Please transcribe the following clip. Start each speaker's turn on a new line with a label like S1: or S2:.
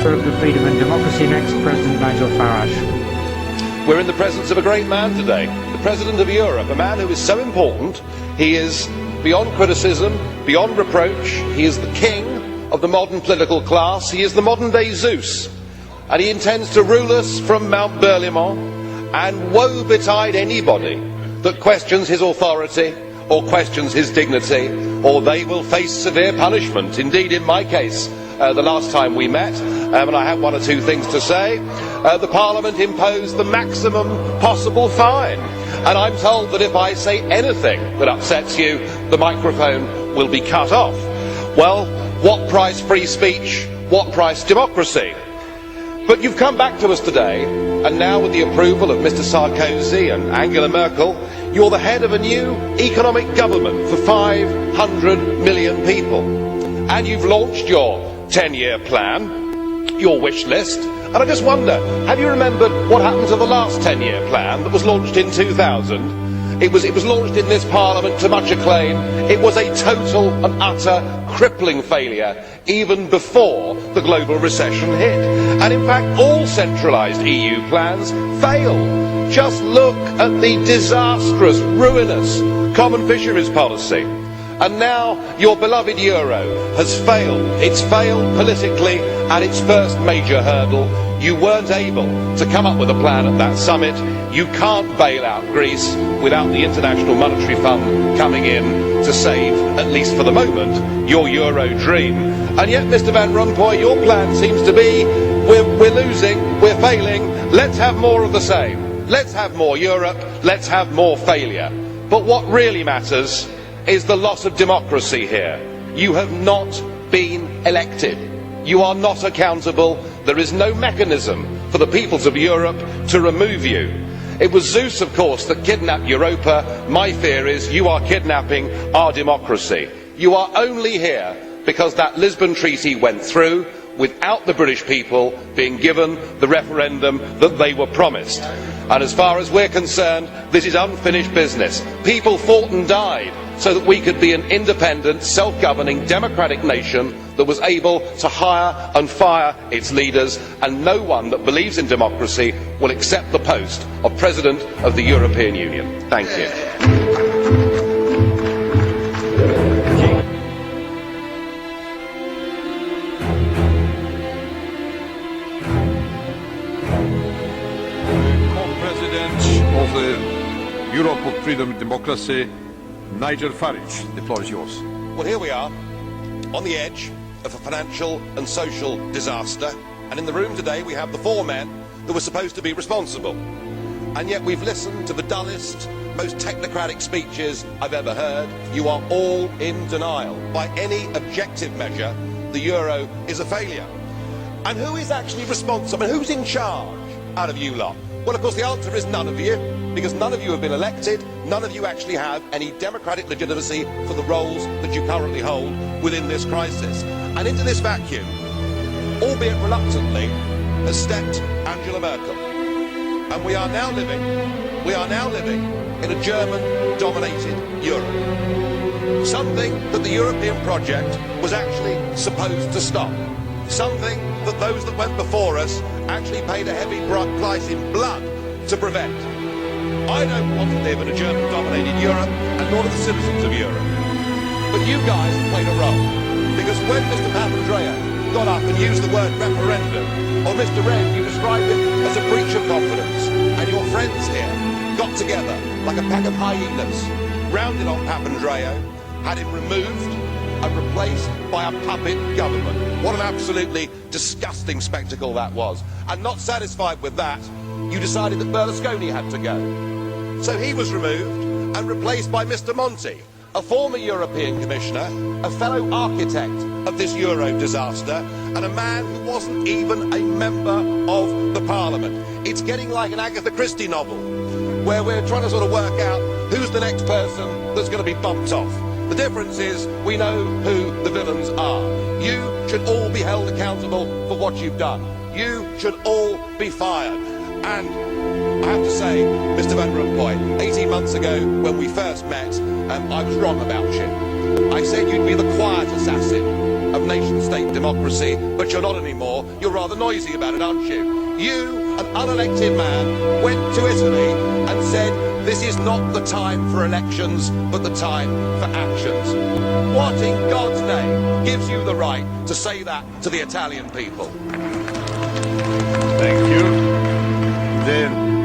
S1: Minister of Freedom and Democracy. Next, President Nigel Farage.
S2: We're in the presence of a great man today, the President of Europe, a man who is so important. He is beyond criticism, beyond reproach. He is the king of the modern political class. He is the modern-day Zeus, and he intends to rule us from Mount Berlaymont, and woe betide anybody that questions his authority or questions his dignity, or they will face severe punishment. Indeed, in my case, the last time we met, and I had one or two things to say, the Parliament imposed the maximum possible fine. And I'm told that if I say anything that upsets you, the microphone will be cut off. Well, what price free speech? What price democracy? But you've come back to us today, and now with the approval of Mr. Sarkozy and Angela Merkel, you're the head of a new economic government for 500 million people. And you've launched your 10-year plan, your wish list. And I just wonder, have you remembered what happened to the last 10-year plan that was launched in 2000? It was launched in this Parliament to much acclaim. It was a total and utter crippling failure even before the global recession hit. And in fact, all centralised EU plans fail. Just look at the disastrous, ruinous common fisheries policy. And now your beloved euro has failed. It's failed politically at its first major hurdle. You weren't able to come up with a plan at that summit. You can't bail out Greece without the International Monetary Fund coming in to save, at least for the moment, your euro dream. And yet, Mr Van Rompuy, your plan seems to be, we're losing, we're failing, let's have more of the same. Let's have more Europe, let's have more failure. But what really matters is the loss of democracy here. You have not been elected. You are not accountable. There is no mechanism for the peoples of Europe to remove you. It was Zeus, of course, that kidnapped Europa. My fear is you are kidnapping our democracy. You are only here because that Lisbon Treaty went through without the British people being given the referendum that they were promised. And as far as we're concerned, this is unfinished business. People fought and died so that we could be an independent, self-governing, democratic nation that was able to hire and fire its leaders, and no one that believes in democracy will accept the post of President of the European Union. Thank you.
S3: Of the Europe of Freedom and Democracy, Nigel Farage. The floor is yours.
S2: Well, here we are, on the edge of a financial and social disaster, and in the room today we have the four men that were supposed to be responsible. And yet we've listened to the dullest, most technocratic speeches I've ever heard. You are all in denial. By any objective measure, the euro is a failure. And who is actually responsible? I mean, who's in charge out of you lot? Well, of course, the answer is none of you, because none of you have been elected, none of you actually have any democratic legitimacy for the roles that you currently hold within this crisis. And into this vacuum, albeit reluctantly, has stepped Angela Merkel. And we are now living in a German-dominated Europe. Something that the European project was actually supposed to stop. Something that those that went before us actually paid a heavy price in blood to prevent. I don't want to live in a German-dominated Europe, and nor do the citizens of Europe. But you guys have played a role, because when Mr Papandreou got up and used the word referendum, or Mr Rehn, you described it as a breach of confidence, and your friends here got together like a pack of hyenas, rounded on Papandreou, had him removed and replaced by a puppet government. What an absolutely disgusting spectacle that was. And not satisfied with that, you decided that Berlusconi had to go. So he was removed and replaced by Mr Monti, a former European Commissioner, a fellow architect of this Euro disaster, and a man who wasn't even a member of the Parliament. It's getting like an Agatha Christie novel, where we're trying to sort of work out who's the next person that's going to be bumped off. The difference is we know who the villains are. You should all be held accountable for what you've done. You should all be fired. And I have to say, Mr Van Rompuy, 18 months ago when we first met, I was wrong about you. I said you'd be the quiet assassin of nation-state democracy. democracy, but you're not anymore. You're rather noisy about it, aren't you? You, an unelected man, went to Italy and said, this is not the time for elections, but the time for actions. What in God's name gives you the right to say that to the Italian people?
S3: Thank you. Then